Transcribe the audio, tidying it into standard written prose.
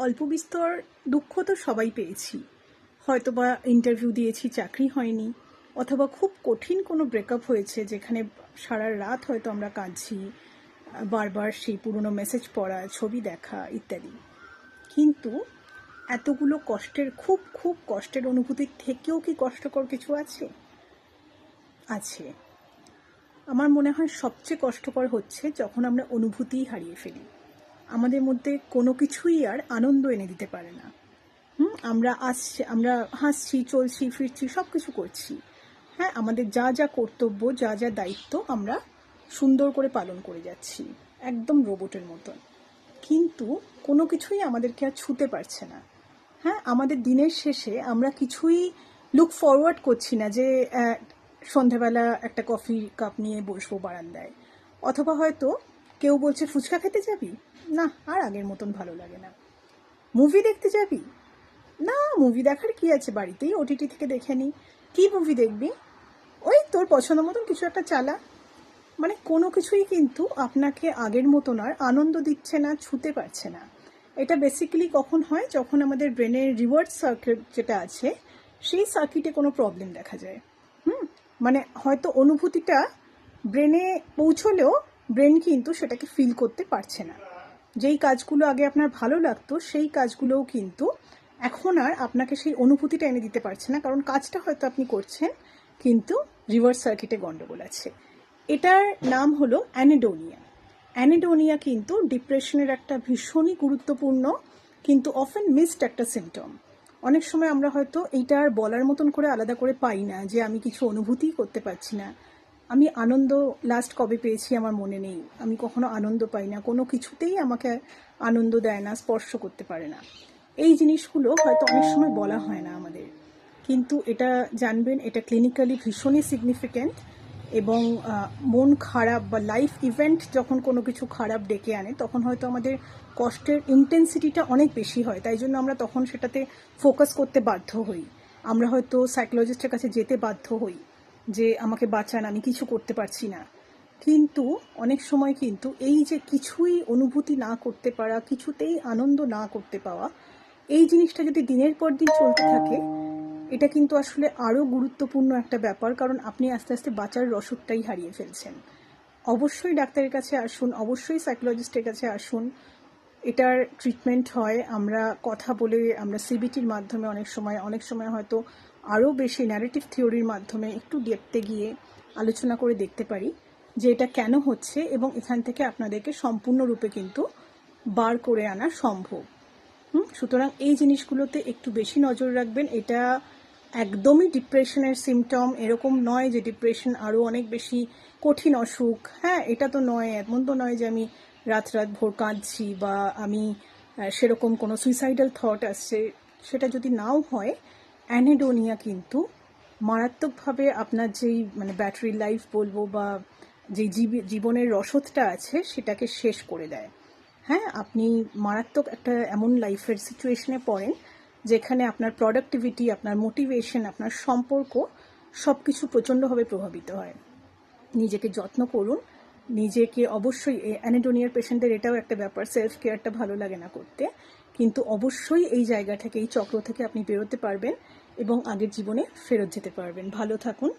অল্প বিস্তর দুঃখ তো সবাই পেয়েছি। হয়তো বা ইন্টারভিউ দিয়েছি, চাকরি হয়নি, অথবা খুব কঠিন কোনো ব্রেকআপ হয়েছে যেখানে সারা রাত হয়তো আমরা কাঁদছি, বারবার সেই পুরনো মেসেজ পড়া, ছবি দেখা ইত্যাদি। কিন্তু এতগুলো কষ্টের, খুব খুব কষ্টের অনুভূতির থেকেও কি কষ্টকর কিছু আছে? আছে। আমার মনে হয় সবচেয়ে কষ্টকর হচ্ছে যখন আমরা অনুভূতিই হারিয়ে ফেলি। আমাদের মধ্যে কোনো কিছুই আর আনন্দ এনে দিতে পারে না। আমরা হাসছি, চলছি, ফিরছি, সব কিছু করছি। হ্যাঁ, আমাদের যা যা কর্তব্য, যা যা দায়িত্ব আমরা সুন্দর করে পালন করে যাচ্ছি, একদম রোবটের মতন। কিন্তু কোনো কিছুই আমাদেরকে আর ছুতে পারছে না। হ্যাঁ, আমাদের দিনের শেষে আমরা কিছুই লুক ফরওয়ার্ড করছি না যে সন্ধেবেলা একটা কফি কাপ নিয়ে বসবো বারান্দায়, অথবা হয়তো কেউ বলছে ফুচকা খেতে যাবি, না আর আগের মতন ভালো লাগে না। মুভি দেখতে যাবি, না মুভি দেখার কি আছে, বাড়িতেই ওটিটি থেকে দেখে নিই। কী মুভি দেখবি, ওই তোর পছন্দ মতন কিছু একটা চালা। মানে কোনো কিছুই কিন্তু আপনাকে আগের মতন আর আনন্দ দিচ্ছে না, ছুতে পারছে না। এটা বেসিক্যালি কখন হয়, যখন আমাদের ব্রেনের রিওয়ার্ড সার্কিট যেটা আছে সেই সার্কিটে কোনো প্রবলেম দেখা যায়। মানে হয়তো অনুভূতিটা ব্রেনে পৌঁছলেও ব্রেন কিন্তু সেটাকে ফিল করতে পারছে না। যেই কাজগুলো আগে আপনার ভালো লাগতো সেই কাজগুলোও কিন্তু এখন আর আপনাকে সেই অনুভূতিটা এনে দিতে পারছে না, কারণ কাজটা হয়তো আপনি করছেন কিন্তু রিভার্স সার্কিটে গন্ডগোল আছে। এটার নাম হলো অ্যানিডোনিয়া। অ্যানিডোনিয়া কিন্তু ডিপ্রেশনের একটা ভীষণই গুরুত্বপূর্ণ কিন্তু অফেন মিসড একটা সিমটম। অনেক সময় আমরা হয়তো এইটা আর বলার মতন করে আলাদা করে পাই না যে আমি কিছু অনুভূতিই করতে পারছি না। আমি আনন্দ লাস্ট কবে পেয়েছি আমার মনে নেই, আমি কখনো আনন্দ পাই না, কোনো কিছুতেই আমাকে আনন্দ দেয় না, স্পর্শ করতে পারে না। এই জিনিসগুলো হয়তো অনেক সময় বলা হয় না আমাদের, কিন্তু এটা জানবেন, এটা ক্লিনিক্যালি ভীষণই সিগনিফিক্যান্ট। এবং মন খারাপ বা লাইফ ইভেন্ট যখন কোনো কিছু খারাপ ডেকে আনে তখন হয়তো আমাদের কষ্টের ইন্টেন্সিটিটা অনেক বেশি হয়, তাই জন্য আমরা তখন সেটাতে ফোকাস করতে বাধ্য হই। আমরা হয়তো সাইকোলজিস্টের কাছে যেতে বাধ্য হই যে আমাকে বাঁচান, আমি কিছু করতে পারছি না। কিন্তু অনেক সময় কিন্তু এই যে কিছুই অনুভূতি না করতে পারা, কিছুতেই আনন্দ না করতে পাওয়া, এই জিনিসটা যদি দিনের পর দিন চলতে থাকে, এটা কিন্তু আসলে আরও গুরুত্বপূর্ণ একটা ব্যাপার, কারণ আপনি আস্তে আস্তে বাঁচার রসদটাই হারিয়ে ফেলছেন। অবশ্যই ডাক্তারের কাছে আসুন, অবশ্যই সাইকোলজিস্টের কাছে আসুন। এটার ট্রিটমেন্ট হয়, আমরা কথা বলে, আমরা সিবিটির মাধ্যমে, অনেক সময় হয়তো আরও বেশি ন্যারেটিভ থিওরির মাধ্যমে একটু ডেপথে গিয়ে আলোচনা করে দেখতে পারি যে এটা কেন হচ্ছে, এবং এখান থেকে আপনাদেরকে সম্পূর্ণরূপে কিন্তু বার করে আনা সম্ভব। সুতরাং এই জিনিসগুলোতে একটু বেশি নজর রাখবেন। এটা একদমই ডিপ্রেশনের সিমটম এরকম নয় যে ডিপ্রেশন আরও অনেক বেশি কঠিন অসুখ। হ্যাঁ, এটা তো নয়, এমন তো নয় যে আমি রাত ভোর কাঁদছি বা আমি সেরকম কোনো সুইসাইডাল থট আসছে, সেটা যদি নাও হয়, অ্যানিডোনিয়া কিন্তু মারাত্মকভাবে আপনার যেই মানে ব্যাটারি লাইফ বলবো বা যেই জীবনের রসদটা আছে সেটাকে শেষ করে দেয়। হ্যাঁ, আপনি মারাত্মক একটা এমন লাইফের সিচুয়েশনে পড়েন যেখানে আপনার প্রোডাক্টিভিটি, আপনার মোটিভেশন, আপনার সম্পর্ক সব কিছু প্রচণ্ডভাবে প্রভাবিত হয়। নিজেকে যত্ন করুন, নিজেকে অবশ্যই, অ্যানিডোনিয়ার পেশেন্টদের এটাও একটা ব্যাপার, সেলফ কেয়ারটা ভালো লাগে না করতে, কিন্তু অবশ্যই এই জায়গা থেকে, এই চক্র থেকে আপনি বেরোতে পারবেন এবং আগের জীবনে ফেরত যেতে পারবেন। ভালো থাকুন।